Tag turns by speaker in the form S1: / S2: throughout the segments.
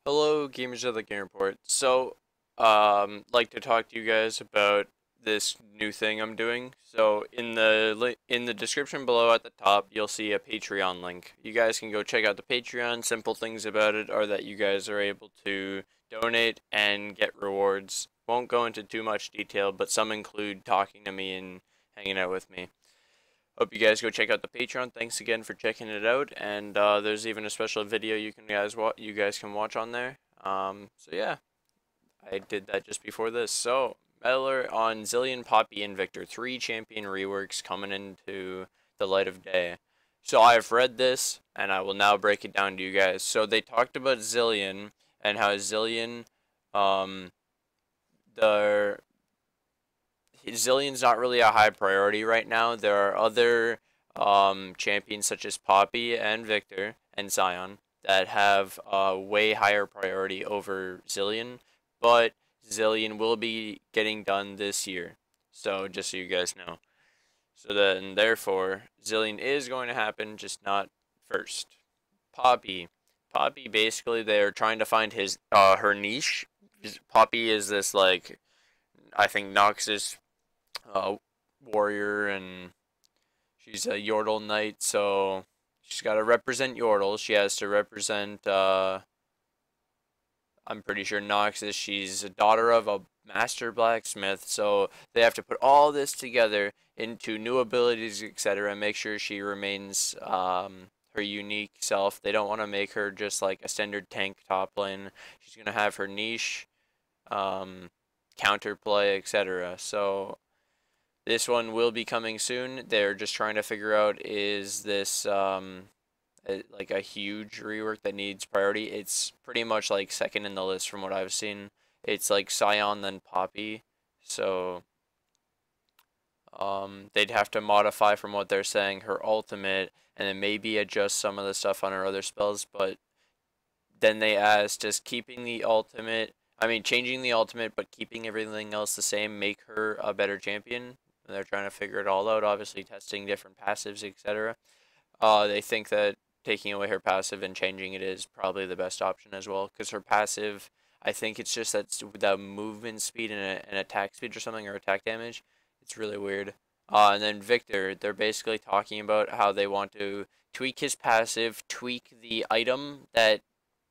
S1: Hello, gamers of the Game Report. Like to talk to you guys about this new thing I'm doing. So, in the description below at the top, you'll see a Patreon link. You guys can go check out the Patreon. Simple things about it are that you guys are able to donate and get rewards. Won't go into too much detail, but some include talking to me and hanging out with me. Hope you guys go check out the Patreon. Thanks again for checking it out. And there's even a special video you guys can watch on there. So yeah, I did that just before this. So Meddler on Zilean, Poppy, and Viktor, three champion reworks coming into the light of day. So I've read this, and I will now break it down to you guys. So they talked about Zilean and how Zilean, um, the Zilean's not really a high priority right now. There are other champions such as Poppy and Viktor and Zion that have a way higher priority over Zilean, but Zilean will be getting done this year. So just so you guys know. So then therefore Zilean is going to happen, just not first. Poppy. Poppy basically they're trying to find her niche. Poppy is this like I think Noxus warrior, and she's a Yordle knight, so she's got to represent Yordle. She has to represent, I'm pretty sure Noxus. She's a daughter of a master blacksmith, so they have to put all this together into new abilities, etc., and make sure she remains her unique self. They don't want to make her just like a standard tank top lane. She's going to have her niche, counterplay, etc. So this one will be coming soon. They're just trying to figure out, is this like a huge rework that needs priority? It's pretty much like second in the list from what I've seen. It's like Scion then Poppy. So they'd have to modify from what they're saying her ultimate and then maybe adjust some of the stuff on her other spells, but then they asked, does keeping the ultimate, I mean changing the ultimate but keeping everything else the same make her a better champion? And they're trying to figure it all out, obviously testing different passives, etc. They think that taking away her passive and changing it is probably the best option as well, because her passive, I think it's just that the movement speed and attack speed or something, or attack damage. It's really weird. And then Viktor, they're basically talking about how they want to tweak his passive, tweak the item that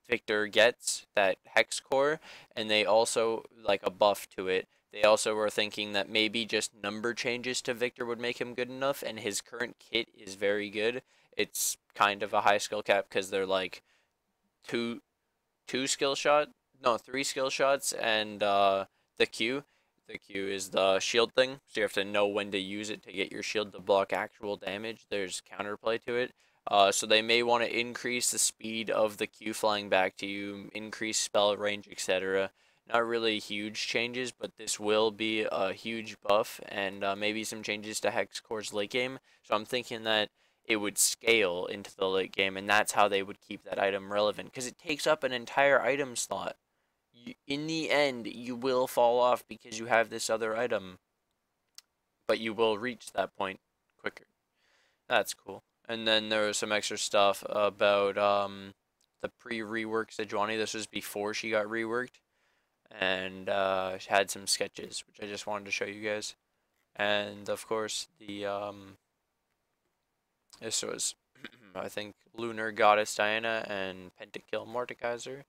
S1: Viktor gets, that hex core, and they also like a buff to it. They also were thinking that maybe just number changes to Viktor would make him good enough, and his current kit is very good. It's kind of a high skill cap because they're like two skill shot, no, three skill shots, and the Q. The Q is the shield thing, so you have to know when to use it to get your shield to block actual damage. There's counterplay to it. So they may want to increase the speed of the Q flying back to you, increase spell range, etc. Not really huge changes, but this will be a huge buff, and maybe some changes to Hex Core's late game. So I'm thinking that it would scale into the late game, and that's how they would keep that item relevant, because it takes up an entire item slot. In the end, you will fall off because you have this other item, but you will reach that point quicker. That's cool. And then there was some extra stuff about the pre-rework Sejuani. This was before she got reworked, and she had some sketches, which I just wanted to show you guys. And of course, this was, I think, Lunar Goddess Diana and Pentakill Mordekaiser.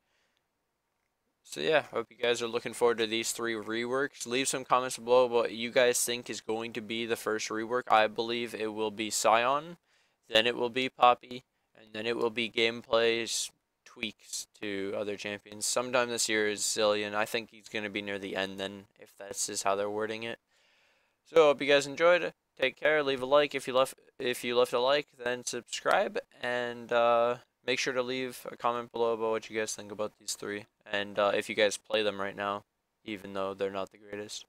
S1: So yeah, hope you guys are looking forward to these three reworks. Leave some comments below what you guys think is going to be the first rework. I believe it will be Scion, then it will be Poppy, and then it will be gameplays tweaks to other champions. Sometime this year is Zilean. I think he's going to be near the end then, if this is how they're wording it. So hope you guys enjoyed. Take care. Leave a like if you left a like, then subscribe, and make sure to leave a comment below about what you guys think about these three, and if you guys play them right now, even though they're not the greatest.